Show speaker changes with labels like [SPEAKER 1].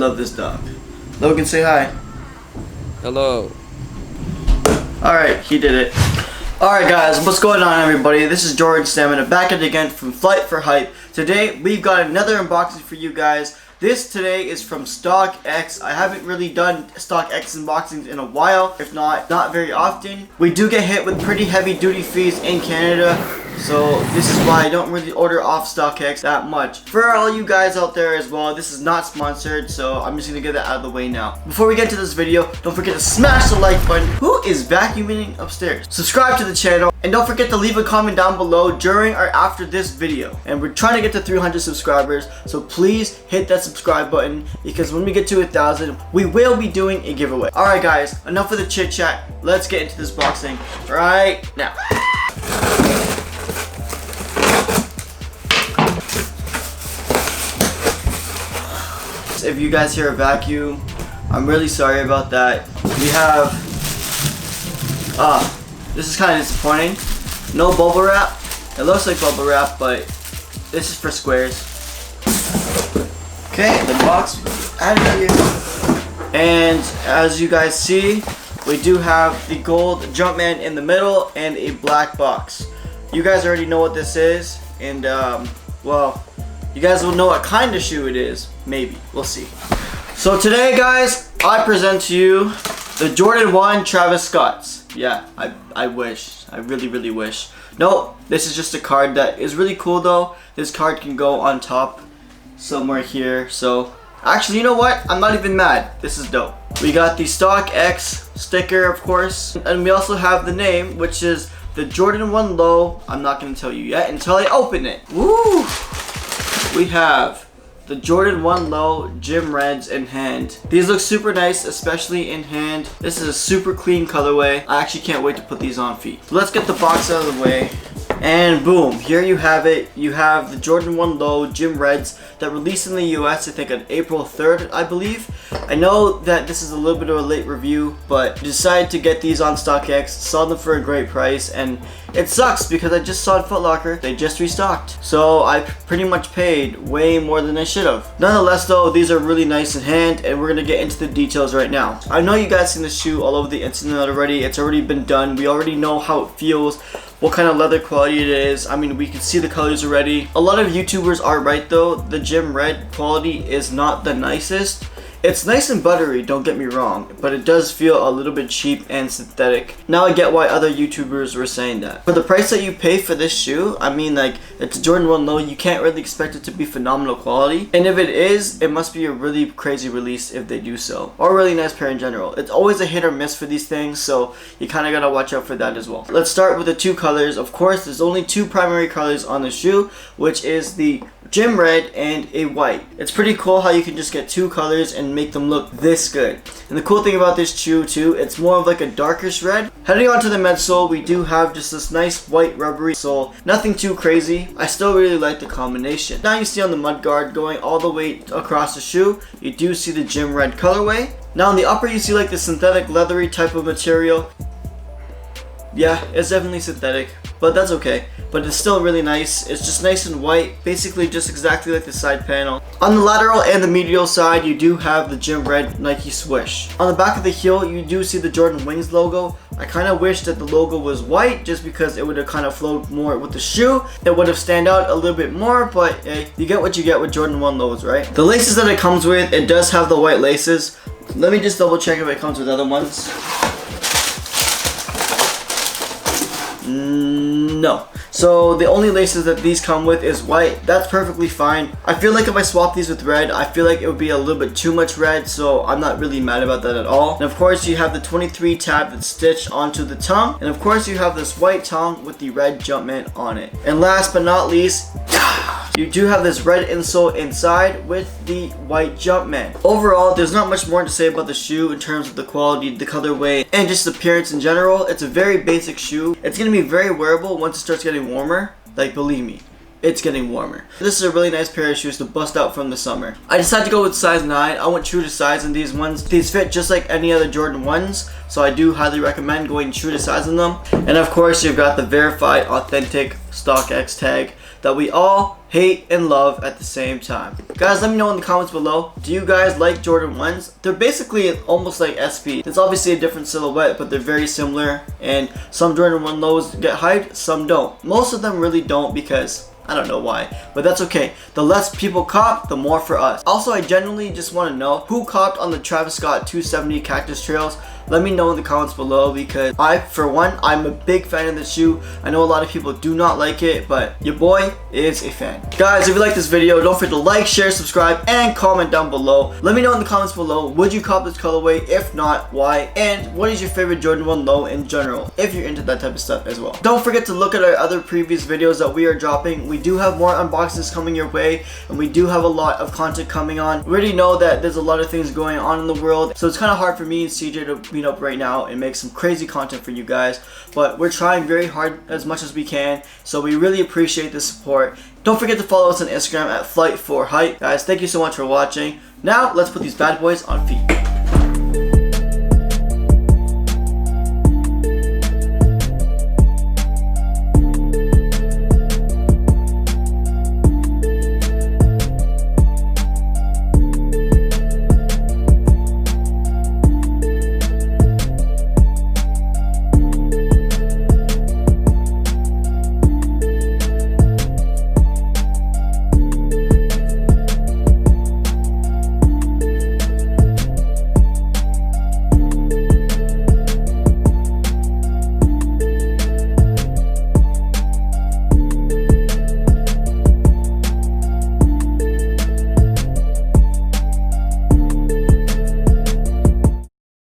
[SPEAKER 1] love this dog. Logan, say hi.
[SPEAKER 2] Hello.
[SPEAKER 1] Alright, he did it. Alright guys, what's going on everybody? This is Jordan Stamina back at it again from Flight for Hype. Today we've got another unboxing for you guys. This today is from StockX. I haven't really done StockX unboxings in a while, if not very often. We do get hit with pretty heavy duty fees in Canada, so this is why I don't really order off StockX that much. For all you guys out there as well, this is not sponsored, so I'm just gonna get that out of the way now. Before we get to this video, don't forget to smash the like button. Who is vacuuming upstairs? Subscribe to the channel, and don't forget to leave a comment down below during or after this video. And we're trying to get to 300 subscribers, so please hit that subscribe button, because when we get to 1,000, we will be doing a giveaway. Alright guys, enough of the chit chat. Let's get into this boxing right now. If you guys hear a vacuum, I'm really sorry about that. We have, this is kind of disappointing. No bubble wrap. It looks like bubble wrap, but this is for squares. Okay, the box out of here. And as you guys see, we do have the gold Jumpman in the middle and a black box. You guys already know what this is, and well, you guys will know what kind of shoe it is. Maybe. We'll see. So today, guys, I present to you the Jordan 1 Travis Scott's. Yeah, I wish. I really wish. No, this is just a card that is really cool, though. This card can go on top somewhere here. So, actually, you know what? I'm not even mad. This is dope. We got the StockX sticker, of course. And we also have the name, which is the Jordan 1 Low. I'm not going to tell you yet until I open it. Woo! We have the Jordan 1 Low Gym Reds in hand. These look super nice, especially in hand. This is a super clean colorway. I actually can't wait to put these on feet. So let's get the box out of the way. And boom, here you have it. You have the Jordan 1 Low Gym Reds that released in the US, I think on April 3rd, I believe. I know that this is a little bit of a late review, but decided to get these on StockX, saw them for a great price, and it sucks because I just saw at Foot Locker, they just restocked. So I pretty much paid way more than I should have. Nonetheless though, these are really nice in hand, and we're gonna get into the details right now. I know you guys seen this shoe all over the internet already. It's already been done. We already know how it feels, what kind of leather quality it is. I mean, we can see the colors already. A lot of YouTubers are right though. The Gym Red quality is not the nicest. It's nice and buttery, don't get me wrong, but it does feel a little bit cheap and synthetic. Now I get why other YouTubers were saying that. For the price that you pay for this shoe, I mean, like, it's a Jordan 1 Low, you can't really expect it to be phenomenal quality. And if it is, it must be a really crazy release if they do so. Or a really nice pair in general. It's always a hit or miss for these things, so you kind of gotta watch out for that as well. Let's start with the two colors. Of course, there's only two primary colors on the shoe, which is the Gym Red and a white. It's pretty cool how you can just get two colors and make them look this good. And the cool thing about this shoe too, it's more of like a darkish red. Heading on to the midsole, we do have just this nice white rubbery sole. Nothing too crazy. I still really like the combination. Now you see on the Mudguard going all the way across the shoe, you do see the Gym Red colorway. Now on the upper you see like the synthetic leathery type of material. Yeah, it's definitely synthetic, but that's okay. But it's still really nice. It's just nice and white, basically just exactly like the side panel. On the lateral and the medial side, you do have the Gym Red Nike swoosh. On the back of the heel, you do see the Jordan Wings logo. I kind of wish that the logo was white, just because it would have kind of flowed more with the shoe. It would have stand out a little bit more, but hey, you get what you get with Jordan 1 Lows, right? The laces that it comes with, it does have the white laces. Let me just double check if it comes with other ones. No. So the only laces that these come with is white. That's perfectly fine. I feel like if I swap these with red, I feel like it would be a little bit too much red, so I'm not really mad about that at all. And of course you have the 23 tab that's stitched onto the tongue, and of course you have this white tongue with the red Jumpman on it. And last but not least, you do have this red insole inside with the white Jumpman. Overall, there's not much more to say about the shoe in terms of the quality, the colorway, and just the appearance in general. It's a very basic shoe. It's going to be very wearable once it starts getting warmer. Like, believe me, it's getting warmer. This is a really nice pair of shoes to bust out from the summer. I decided to go with size 9. I went true to size in these ones. These fit just like any other Jordan 1s, so I do highly recommend going true to size in them. And of course, you've got the verified, authentic StockX tag. that we all hate and love at the same time. Guys, let me know in the comments below, do you guys like Jordan 1s? They're basically almost like SP. It's obviously a different silhouette, but they're very similar, and some Jordan 1 lows get hyped, some don't. Most of them really don't because I don't know why, but that's okay. The less people cop, the more for us. Also, I genuinely just want to know who copped on the Travis Scott 270 Cactus Trails. Let me know in the comments below, because I, for one, I'm a big fan of the shoe. I know a lot of people do not like it, but your boy is a fan. Guys, if you like this video, don't forget to like, share, subscribe, and comment down below. Let me know in the comments below, would you cop this colorway? If not, why? And what is your favorite Jordan 1 low in general, if you're into that type of stuff as well. Don't forget to look at our other previous videos that we are dropping. We do have more unboxings coming your way, and we do have a lot of content coming on. We already know that there's a lot of things going on in the world, so it's kind of hard for me and CJ to meet up right now and make some crazy content for you guys, but we're trying very hard as much as we can, so we really appreciate the support. Don't forget to follow us on Instagram at Flight4Hype. Guys, thank you so much for watching. Now let's put these bad boys on feet.